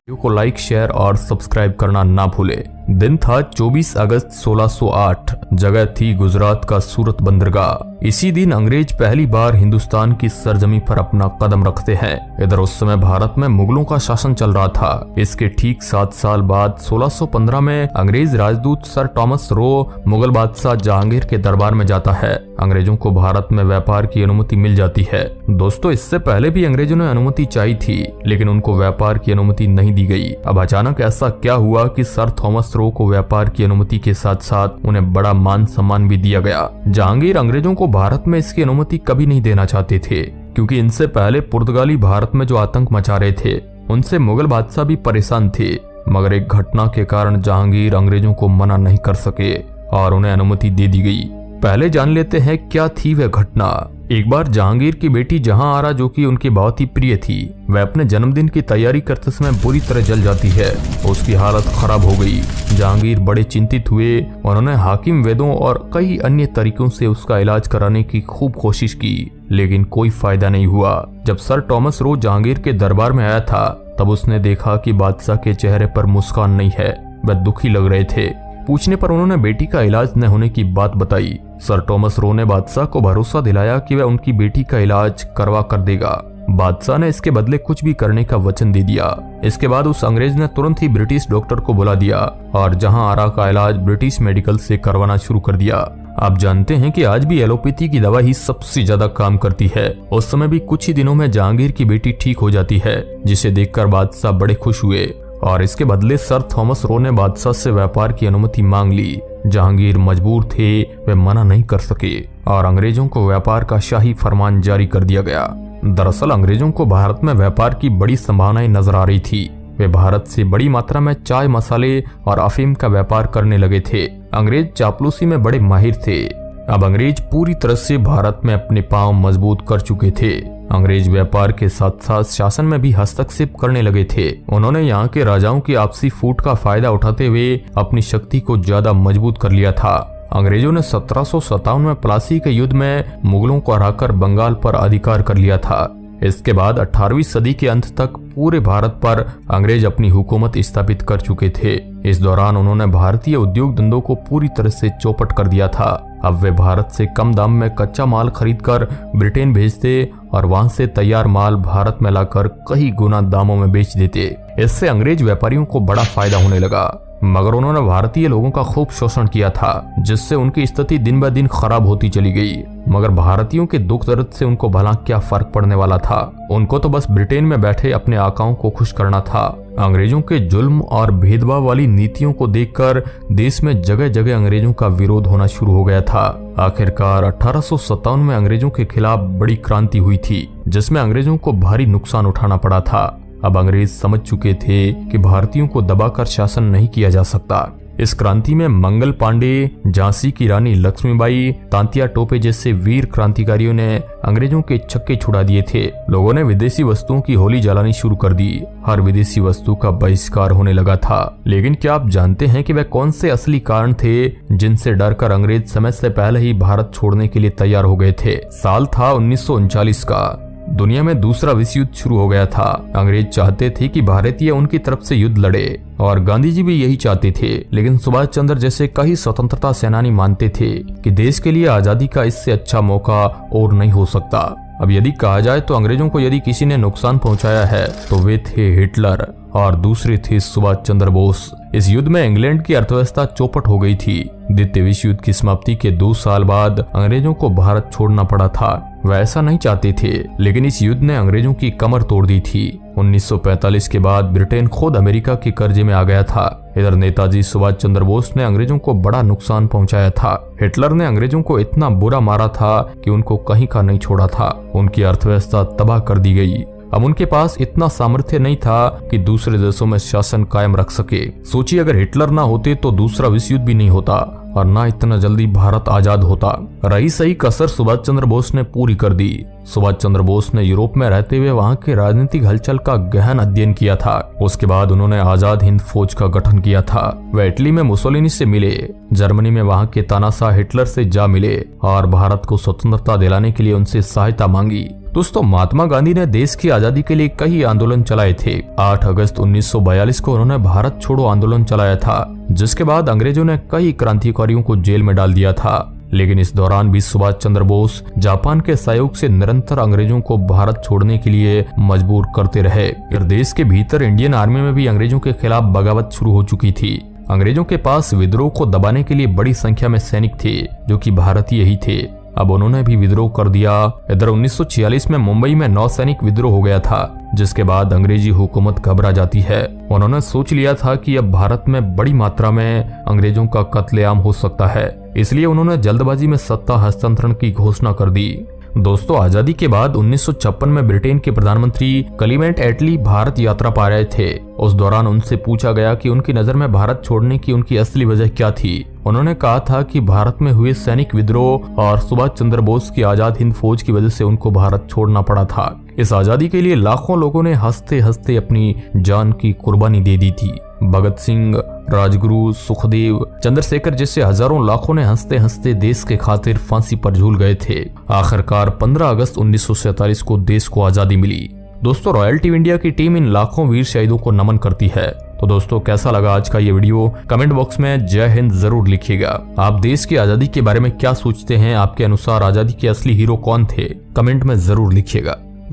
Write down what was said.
Video को like, share और subscribe करना ना भूले। दिन था 24 अगस्त 1608। जगह थी गुजरात का सूरत बंदरगाह। इसी दिन अंग्रेज पहली बार हिंदुस्तान की सरजमी पर अपना कदम रखते हैं। इधर उस समय भारत में मुगलों का शासन चल रहा था। इसके ठीक 7 साल बाद 1615 में अंग्रेज राजदूत सर टॉमस रो मुगल बादशाह जहांगीर के दरबार में जाता है। अंग्रेजों को भारत में व्यापार की अनुमति मिल जाती है। दोस्तों, इससे पहले भी अंग्रेजों ने अनुमति चाही थी, लेकिन उनको व्यापार की अनुमति नहीं दी गई। अब अचानक ऐसा क्या हुआ कि सर थॉमस रो को व्यापार की अनुमति के साथ साथ उन्हें बड़ा मान सम्मान भी दिया गया। जहांगीर अंग्रेजों को भारत में इसकी अनुमति कभी नहीं देना चाहते थे, क्योंकि इनसे पहले पुर्तगाली भारत में जो आतंक मचा रहे थे उनसे मुगल बादशाह भी परेशान थे। मगर एक घटना के कारण जहांगीर अंग्रेजों को मना नहीं कर सके और उन्हें अनुमति दे दी गई। पहले जान लेते हैं क्या थी वह घटना। एक बार जहांगीर की बेटी जहांआरा, जो कि उनकी बहुत ही प्रिय थी, वह अपने जन्मदिन की तैयारी करते समय बुरी तरह जल जाती है। उसकी हालत खराब हो गई। जहांगीर बड़े चिंतित हुए। उन्होंने हाकिम, वेदों और कई अन्य तरीकों से उसका इलाज कराने की खूब कोशिश की, लेकिन कोई फायदा नहीं हुआ। जब सर टॉमस रो जहांगीर के दरबार में आया था, तब उसने देखा कि बादशाह के चेहरे पर मुस्कान नहीं है। वह दुखी लग रहे थे। पूछने पर उन्होंने बेटी का इलाज न होने की बात बताई। सर टॉमस रो ने बादशाह को भरोसा दिलाया कि वह उनकी बेटी का इलाज करवा कर देगा। बादशाह ने इसके बदले कुछ भी करने का वचन दे दिया। इसके बाद उस अंग्रेज ने तुरंत ही ब्रिटिश डॉक्टर को बुला दिया और जहांआरा का इलाज ब्रिटिश मेडिकल से करवाना शुरू कर दिया। आप जानते हैं कि आज भी एलोपैथी की दवा ही सबसे ज्यादा काम करती है। उस समय भी कुछ ही दिनों में जहांगीर की बेटी ठीक हो जाती है, जिसे देखकर बादशाह बड़े खुश हुए और इसके बदले सर थॉमस रो ने बादशाह से व्यापार की अनुमति मांग ली। जहांगीर मजबूर थे, वे मना नहीं कर सके और अंग्रेजों को व्यापार का शाही फरमान जारी कर दिया गया। दरअसल अंग्रेजों को भारत में व्यापार की बड़ी संभावनाएं नजर आ रही थी। वे भारत से बड़ी मात्रा में चाय, मसाले और अफीम का व्यापार करने लगे थे। अंग्रेज चापलूसी में बड़े माहिर थे। अब अंग्रेज पूरी तरह से भारत में अपने पांव मजबूत कर चुके थे। अंग्रेज व्यापार के साथ साथ शासन में भी हस्तक्षेप करने लगे थे। उन्होंने यहाँ के राजाओं की आपसी फूट का फायदा उठाते हुए अपनी शक्ति को ज्यादा मजबूत कर लिया था। अंग्रेजों ने 1757 में प्लासी के युद्ध में मुगलों को हराकर बंगाल पर अधिकार कर लिया था। इसके बाद 18वीं सदी के अंत तक पूरे भारत पर अंग्रेज अपनी हुकूमत स्थापित कर चुके थे। इस दौरान उन्होंने भारतीय उद्योग धंधों को पूरी तरह से चौपट कर दिया था। अब वे भारत से कम दाम में कच्चा माल खरीदकर ब्रिटेन भेजते और वहां से तैयार माल भारत में लाकर कई गुना दामों में बेच देते। इससे अंग्रेज व्यापारियों को बड़ा फायदा होने लगा, मगर उन्होंने भारतीय लोगों का खूब शोषण किया था, जिससे उनकी स्थिति दिन ब दिन खराब होती चली गई। मगर भारतीयों के दुख दर्द से उनको भला क्या फर्क पड़ने वाला था। उनको तो बस ब्रिटेन में बैठे अपने आकाओं को खुश करना था। अंग्रेजों के जुल्म और भेदभाव वाली नीतियों को देखकर देश में जगह जगह अंग्रेजों का विरोध होना शुरू हो गया था। आखिरकार 1857 में अंग्रेजों के खिलाफ बड़ी क्रांति हुई थी, जिसमें अंग्रेजों को भारी नुकसान उठाना पड़ा था। अब अंग्रेज समझ चुके थे कि भारतीयों को दबाकर शासन नहीं किया जा सकता। इस क्रांति में मंगल पांडे, झांसी की रानी लक्ष्मीबाई, तांतिया टोपे जैसे वीर क्रांतिकारियों ने अंग्रेजों के छक्के छुड़ा दिए थे। लोगों ने विदेशी वस्तुओं की होली जलानी शुरू कर दी। हर विदेशी वस्तु का बहिष्कार होने लगा था। लेकिन क्या आप जानते हैं कि वह कौन से असली कारण थे जिनसे डरकर अंग्रेज समय से पहले ही भारत छोड़ने के लिए तैयार हो गए थे? साल था 1939 का। दुनिया में दूसरा विश्व युद्ध शुरू हो गया था। अंग्रेज चाहते थे कि भारतीय उनकी तरफ से युद्ध लड़े और गांधी जी भी यही चाहते थे। लेकिन सुभाष चंद्र जैसे कई स्वतंत्रता सेनानी मानते थे कि देश के लिए आजादी का इससे अच्छा मौका और नहीं हो सकता। अब यदि कहा जाए तो अंग्रेजों को यदि किसी ने नुकसान पहुंचाया है तो वे थे हिटलर और दूसरे थे सुभाष चंद्र बोस। इस युद्ध में इंग्लैंड की अर्थव्यवस्था चौपट हो गई थी। द्वितीय विश्व युद्ध की समाप्ति के 2 साल बाद अंग्रेजों को भारत छोड़ना पड़ा था। वह ऐसा नहीं चाहते थे, लेकिन इस युद्ध ने अंग्रेजों की कमर तोड़ दी थी। 1945 के बाद ब्रिटेन खुद अमेरिका के कर्जे में आ गया था। इधर नेताजी सुभाष चंद्र बोस ने अंग्रेजों को बड़ा नुकसान पहुंचाया था। हिटलर ने अंग्रेजों को इतना बुरा मारा था कि उनको कहीं का नहीं छोड़ा था। उनकी अर्थव्यवस्था तबाह कर दी गई। अब उनके पास इतना सामर्थ्य नहीं था कि दूसरे देशों में शासन कायम रख सके। सोचिए, अगर हिटलर ना होते तो दूसरा विश्व युद्ध भी नहीं होता और ना इतना जल्दी भारत आजाद होता। रही सही कसर सुभाष चंद्र बोस ने पूरी कर दी। सुभाष चंद्र बोस ने यूरोप में रहते हुए वहां के राजनीतिक हलचल का गहन अध्ययन किया था। उसके बाद उन्होंने आजाद हिंद फौज का गठन किया था। वे इटली में मुसोलिनी से मिले, जर्मनी में वहां के तानाशाह हिटलर से जा मिले और भारत को स्वतंत्रता दिलाने के लिए उनसे सहायता मांगी। दोस्तों, महात्मा गांधी ने देश की आजादी के लिए कई आंदोलन चलाए थे। 8 अगस्त 1942 को उन्होंने भारत छोड़ो आंदोलन चलाया था, जिसके बाद अंग्रेजों ने कई क्रांतिकारियों को जेल में डाल दिया था। लेकिन इस दौरान भी सुभाष चंद्र बोस जापान के सहयोग से निरंतर अंग्रेजों को भारत छोड़ने के लिए मजबूर करते रहे। फिर देश के भीतर इंडियन आर्मी में भी अंग्रेजों के खिलाफ बगावत शुरू हो चुकी थी। अंग्रेजों के पास विद्रोह को दबाने के लिए बड़ी संख्या में सैनिक थे, जो कि भारतीय ही थे। अब उन्होंने भी विद्रोह कर दिया। इधर 1946 में मुंबई में नौसैनिक विद्रोह हो गया था, जिसके बाद अंग्रेजी हुकूमत घबरा जाती है। उन्होंने सोच लिया था कि अब भारत में बड़ी मात्रा में अंग्रेजों का कत्लेआम हो सकता है, इसलिए उन्होंने जल्दबाजी में सत्ता हस्तांतरण की घोषणा कर दी। दोस्तों, आजादी के बाद 1956 में ब्रिटेन के प्रधानमंत्री क्लीमेंट एटली भारत यात्रा पर रहे थे। उस दौरान उनसे पूछा गया कि उनकी नजर में भारत छोड़ने की उनकी असली वजह क्या थी। उन्होंने कहा था कि भारत में हुए सैनिक विद्रोह और सुभाष चंद्र बोस की आजाद हिंद फौज की वजह से उनको भारत छोड़ना पड़ा था। इस आजादी के लिए लाखों लोगों ने हंसते हंसते अपनी जान की कुर्बानी दे दी थी। भगत सिंह, राजगुरु, सुखदेव, चंद्रशेखर जैसे हजारों लाखों ने हंसते हंसते देश के खातिर फांसी पर झूल गए थे। आखिरकार 15 अगस्त 1947 को देश को आजादी मिली। दोस्तों, रॉयल टीवी इंडिया की टीम इन लाखों वीर शहीदों को नमन करती है। तो दोस्तों, कैसा लगा आज का ये वीडियो? कमेंट बॉक्स में जय हिंद जरूर लिखिएगा। आप देश की आजादी के बारे में क्या सोचते हैं? आपके अनुसार आजादी के असली हीरो कौन थे? कमेंट में जरूर लिखिएगा।